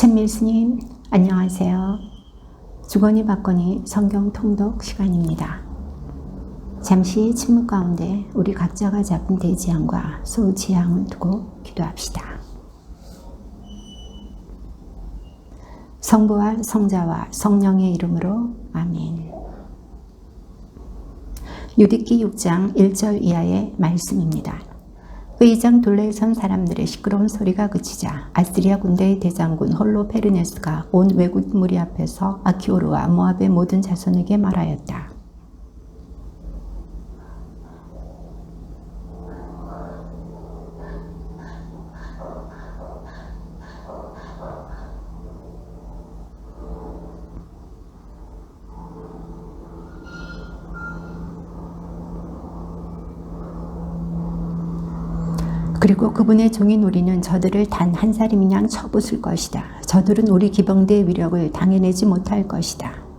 챗밀스님 안녕하세요. 주거니 받거니 성경 통독 시간입니다. 잠시 침묵 가운데 우리 각자가 잡은 대지향과 소지향을 두고 기도합시다. 성부와 성자와 성령의 이름으로 아멘. 유디기 6장 1절 이하의 말씀입니다. 의장 둘레에 선 사람들의 시끄러운 소리가 그치자 아시리아 군대의 대장군 홀로페르네스가 온 외국 무리 앞에서 아키오르와 모압의 모든 자손에게 말하였다. 그리고 그분의 종인 우리는 저들을 단 한 사람이냥 쳐부술 것이다. 저들은 우리 기병대의 위력을 당해내지 못할 것이다.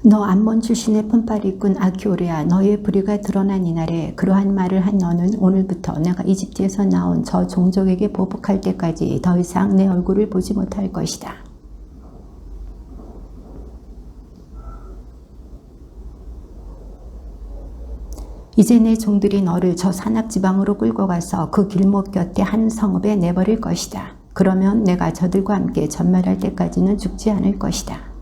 너 암몬 출신의 폰파리꾼 아키오르야, 너의 불의가 드러난 이날에 그러한 말을 한 너는 오늘부터 내가 이집트에서 나온 저 종족에게 보복할 때까지 더 이상 내 얼굴을 보지 못할 것이다. 이제 내 종들이 너를 저 산악지방으로 끌고 가서 그 길목 곁에 한 성읍에 내버릴 것이다. 그러면 내가 저들과 함께 전멸할 때까지는 죽지 않을 것이다.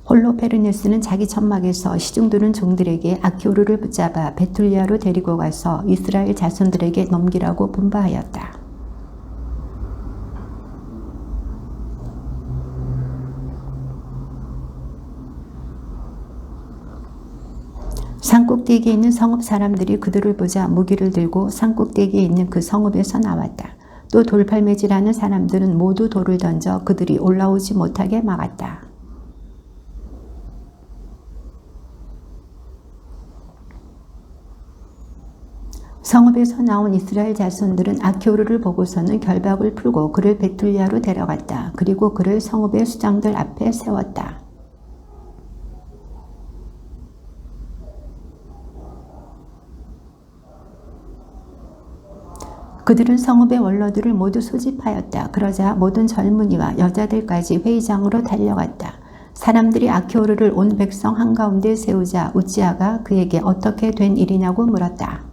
홀로페르네스는 자기 천막에서 시중두른 종들에게 아키오르를 붙잡아 베툴리아로 데리고 가서 이스라엘 자손들에게 넘기라고 분바하였다. 산꼭대기에 있는 성읍 사람들이 그들을 보자 무기를 들고 산꼭대기에 있는 그 성읍에서 나왔다. 또 돌팔매질하는 사람들은 모두 돌을 던져 그들이 올라오지 못하게 막았다. 성읍에서 나온 이스라엘 자손들은 아키오르를 보고서는 결박을 풀고 그를 베툴리아로 데려갔다. 그리고 그를 성읍의 수장들 앞에 세웠다. 그들은 성읍의 원로들을 모두 소집하였다. 그러자 모든 젊은이와 여자들까지 회의장으로 달려갔다. 사람들이 아키오르를 온 백성 한가운데 세우자 우지아가 그에게 어떻게 된 일이냐고 물었다.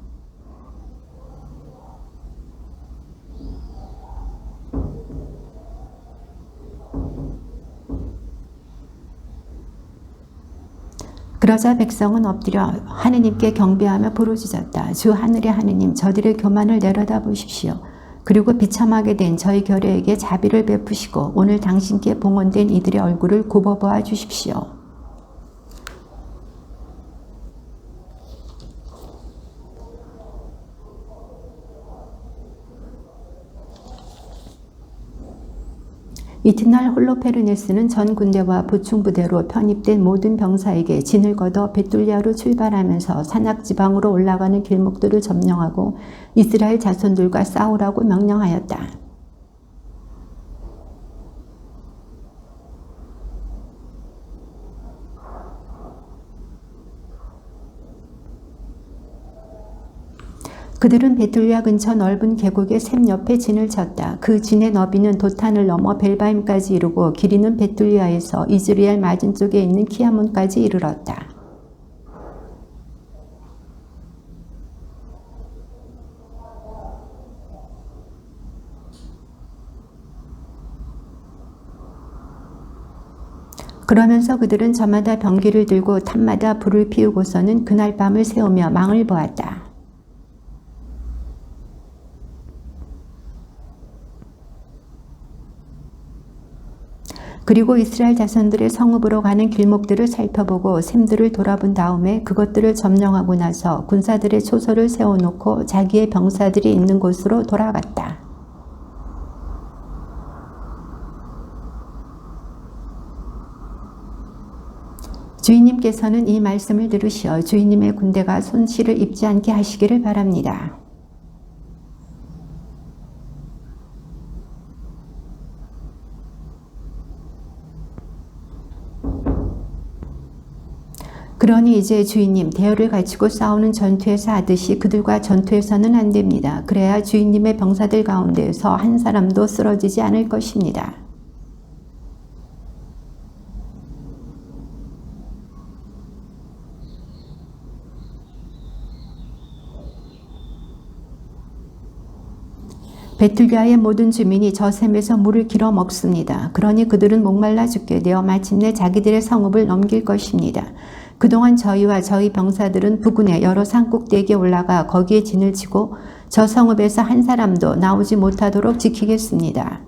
그러자 백성은 엎드려 하느님께 경배하며 부르짖었다. 주 하늘의 하느님, 저들의 교만을 내려다 보십시오. 그리고 비참하게 된 저희 결의에게 자비를 베푸시고 오늘 당신께 봉헌된 이들의 얼굴을 굽어보아 주십시오. 이튿날 홀로페르네스는 전 군대와 보충부대로 편입된 모든 병사에게 진을 걷어 베툴리아로 출발하면서 산악지방으로 올라가는 길목들을 점령하고 이스라엘 자손들과 싸우라고 명령하였다. 그들은 베툴리아 근처 넓은 계곡의 샘 옆에 진을 쳤다. 그 진의 너비는 도탄을 넘어 벨바임까지 이르고 길이는 베툴리아에서 이즈리엘 맞은쪽에 있는 키아몬까지 이르렀다. 그러면서 그들은 저마다 병기를 들고 탑마다 불을 피우고서는 그날 밤을 새우며 망을 보았다. 그리고 이스라엘 자손들의 성읍으로 가는 길목들을 살펴보고 샘들을 돌아본 다음에 그것들을 점령하고 나서 군사들의 초소를 세워놓고 자기의 병사들이 있는 곳으로 돌아갔다. 주인님께서는 이 말씀을 들으시어 주인님의 군대가 손실을 입지 않게 하시기를 바랍니다. 그러니 이제 주인님, 대열을 갖추고 싸우는 전투에서 하듯이 그들과 전투해서는 안 됩니다. 그래야 주인님의 병사들 가운데에서 한 사람도 쓰러지지 않을 것입니다. 베툴리아의 모든 주민이 저 샘에서 물을 길어 먹습니다. 그러니 그들은 목말라 죽게 되어 마침내 자기들의 성읍을 넘길 것입니다. 그동안 저희와 저희 병사들은 부근의 여러 산 꼭대기에 올라가 거기에 진을 치고 저 성읍에서 한 사람도 나오지 못하도록 지키겠습니다.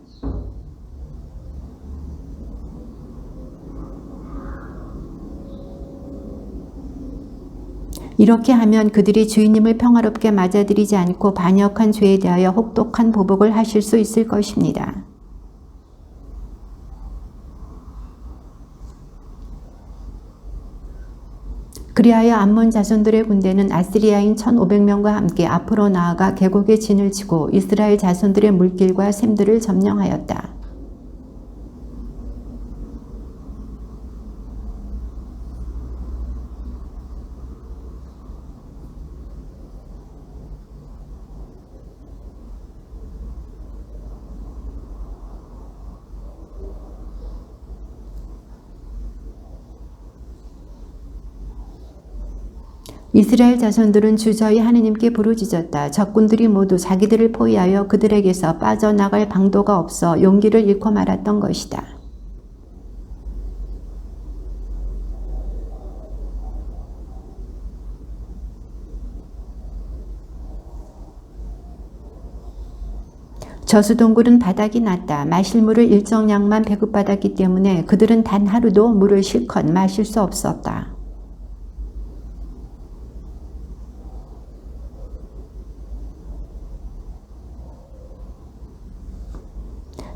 이렇게 하면 그들이 주인님을 평화롭게 맞아들이지 않고 반역한 죄에 대하여 혹독한 보복을 하실 수 있을 것입니다. 그리하여 암몬 자손들의 군대는 아스리아인 1500명과 함께 앞으로 나아가 계곡에 진을 치고 이스라엘 자손들의 물길과 샘들을 점령하였다. 이스라엘 자손들은 주 저희 하느님께 부르짖었다. 적군들이 모두 자기들을 포위하여 그들에게서 빠져나갈 방도가 없어 용기를 잃고 말았던 것이다. 저수동굴은 바닥이 났다. 마실 물을 일정량만 배급받았기 때문에 그들은 단 하루도 물을 실컷 마실 수 없었다.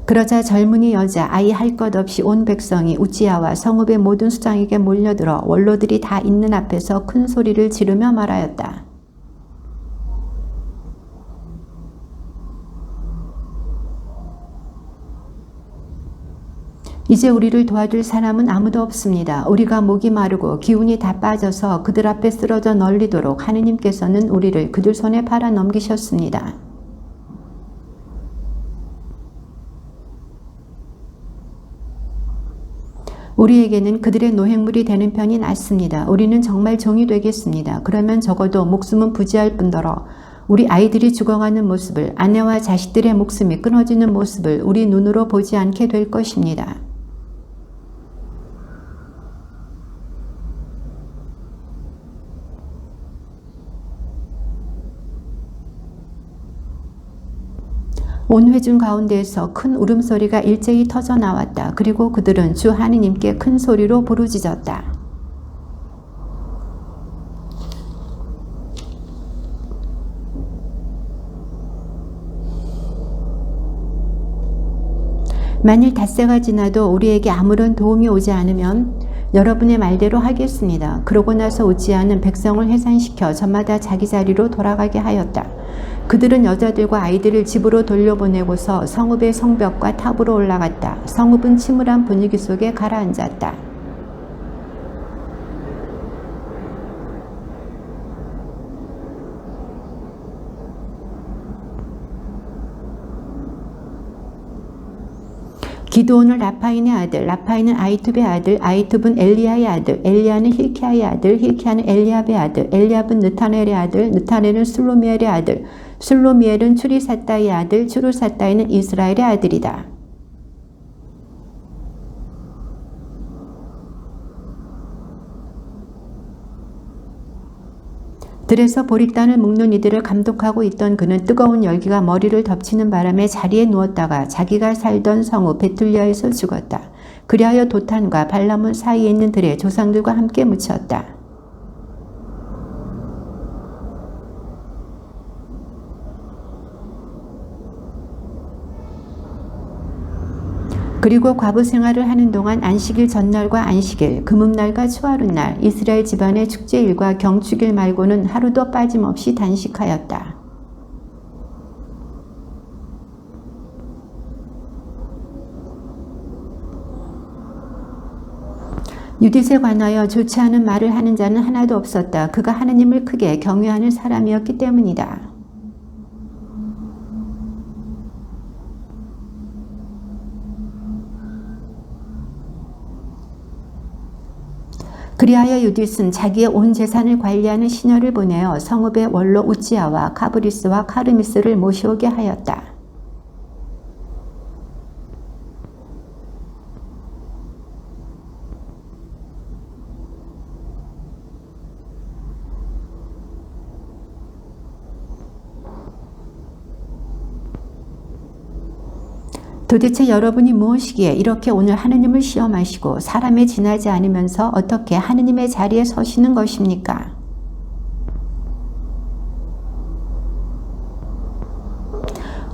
그러자 젊은이 여자 아이 할 것 없이 온 백성이 우지야와 성읍의 모든 수장에게 몰려들어 원로들이 다 있는 앞에서 큰 소리를 지르며 말하였다. 이제 우리를 도와줄 사람은 아무도 없습니다. 우리가 목이 마르고 기운이 다 빠져서 그들 앞에 쓰러져 널리도록 하느님께서는 우리를 그들 손에 팔아 넘기셨습니다. 우리에게는 그들의 노획물이 되는 편이 낫습니다. 우리는 정말 종이 되겠습니다. 그러면 적어도 목숨은 부지할 뿐더러 우리 아이들이 죽어가는 모습을, 아내와 자식들의 목숨이 끊어지는 모습을 우리 눈으로 보지 않게 될 것입니다. 온 회중 가운데에서 큰 울음소리가 일제히 터져 나왔다. 그리고 그들은 주 하느님께 큰 소리로 부르짖었다. 만일 닷새가 지나도 우리에게 아무런 도움이 오지 않으면 여러분의 말대로 하겠습니다. 그러고 나서 우지야는 백성을 해산시켜 저마다 자기 자리로 돌아가게 하였다. 그들은 여자들과 아이들을 집으로 돌려보내고서 성읍의 성벽과 탑으로 올라갔다. 성읍은 침울한 분위기 속에 가라앉았다. 기드온은 라파인의 아들, 라파인은 아이투브의 아들, 아이투브는 엘리야의 아들, 엘리야는 힐키야의 아들, 힐키야는 엘리압의 아들, 엘리압은 느타넬의 아들, 느타넬은 슬로미엘의 아들, 슬로미엘은 추리사다의 아들, 추르사다이는 이스라엘의 아들이다. 들에서 보리단을 묶는 이들을 감독하고 있던 그는 뜨거운 열기가 머리를 덮치는 바람에 자리에 누웠다가 자기가 살던 성읍 베툴리아에서 죽었다. 그리하여 도탄과 발라몬 사이에 있는 들에 조상들과 함께 묻혔다. 그리고 과부 생활을 하는 동안 안식일 전날과 안식일, 금음날과 초하룻날 이스라엘 집안의 축제일과 경축일 말고는 하루도 빠짐없이 단식하였다. 유딧에 관하여 좋지 않은 말을 하는 자는 하나도 없었다. 그가 하느님을 크게 경외하는 사람이었기 때문이다. 그리하여 유딧은 자기의 온 재산을 관리하는 시녀를 보내어 성읍의 원로 우찌야와 카브리스와 카르미스를 모셔오게 하였다. 도대체 여러분이 무엇이기에 이렇게 오늘 하느님을 시험하시고 사람에 지나지 않으면서 어떻게 하느님의 자리에 서시는 것입니까?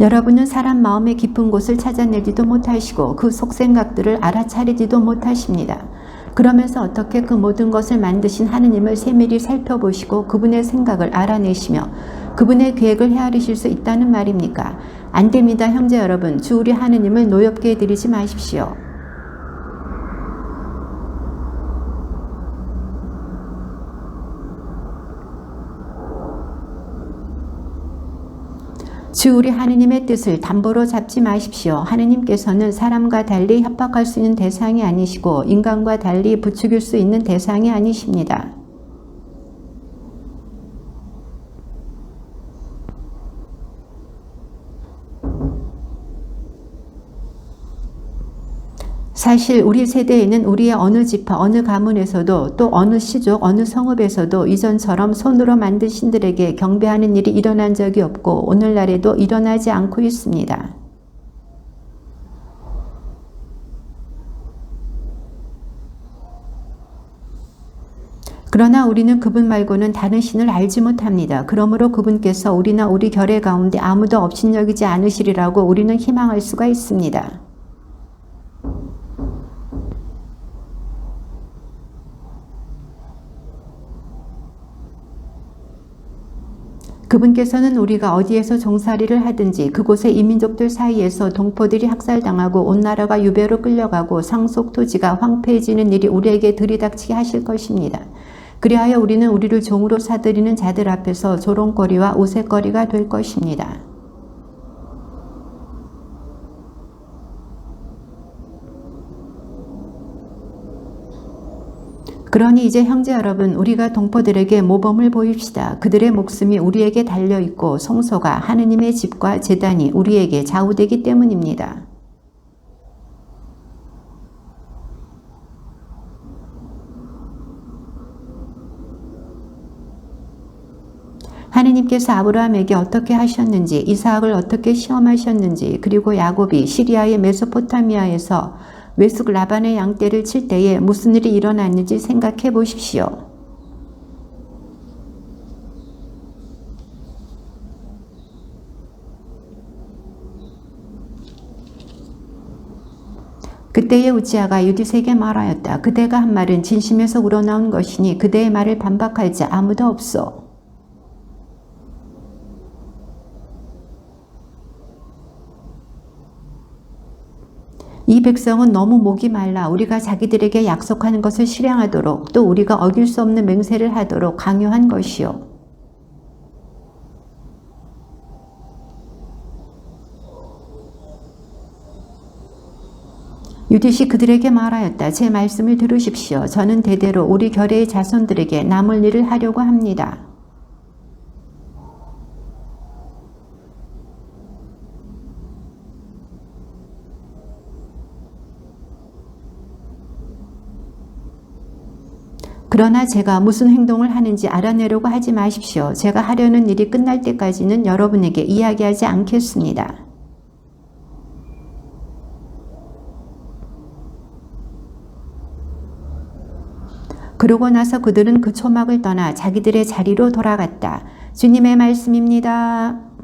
여러분은 사람 마음의 깊은 곳을 찾아내지도 못하시고 그 속생각들을 알아차리지도 못하십니다. 그러면서 어떻게 그 모든 것을 만드신 하느님을 세밀히 살펴보시고 그분의 생각을 알아내시며 그분의 계획을 헤아리실 수 있다는 말입니까? 안 됩니다, 형제 여러분. 주 우리 하느님을 노엽게 해드리지 마십시오. 주 우리 하느님의 뜻을 담보로 잡지 마십시오. 하느님께서는 사람과 달리 협박할 수 있는 대상이 아니시고 인간과 달리 부추길 수 있는 대상이 아니십니다. 사실 우리 세대에는 우리의 어느 지파, 어느 가문에서도 또 어느 시족, 어느 성읍에서도 이전처럼 손으로 만든 신들에게 경배하는 일이 일어난 적이 없고 오늘날에도 일어나지 않고 있습니다. 그러나 우리는 그분 말고는 다른 신을 알지 못합니다. 그러므로 그분께서 우리나 우리 결의 가운데 아무도 업신여기지 않으시리라고 우리는 희망할 수가 있습니다. 그분께서는 우리가 어디에서 종살이를 하든지 그곳의 이민족들 사이에서 동포들이 학살당하고 온 나라가 유배로 끌려가고 상속 토지가 황폐해지는 일이 우리에게 들이닥치게 하실 것입니다. 그리하여 우리는 우리를 종으로 사들이는 자들 앞에서 조롱거리와 우스갯거리가 될 것입니다. 그러니 이제 형제 여러분, 우리가 동포들에게 모범을 보입시다. 그들의 목숨이 우리에게 달려있고 성소가 하느님의 집과 제단이 우리에게 좌우되기 때문입니다. 하느님께서 아브라함에게 어떻게 하셨는지, 이삭을 어떻게 시험하셨는지, 그리고 야곱이 시리아의 메소포타미아에서 외숙 라반의 양떼를 칠 때에 무슨 일이 일어났는지 생각해 보십시오. 그때의 우지야가 유딧에게 말하였다. 그대가 한 말은 진심에서 우러나온 것이니 그대의 말을 반박할 자 아무도 없소. 이 백성은 너무 목이 말라 우리가 자기들에게 약속하는 것을 실행하도록 또 우리가 어길 수 없는 맹세를 하도록 강요한 것이요. 유딧이 그들에게 말하였다. 제 말씀을 들으십시오. 저는 대대로 우리 결의의 자손들에게 남을 일을 하려고 합니다. 그러나 제가 무슨 행동을 하는지 알아내려고 하지 마십시오. 제가 하려는 일이 끝날 때까지는 여러분에게 이야기하지 않겠습니다. 그러고 나서 그들은 그 초막을 떠나 자기들의 자리로 돌아갔다. 주님의 말씀입니다.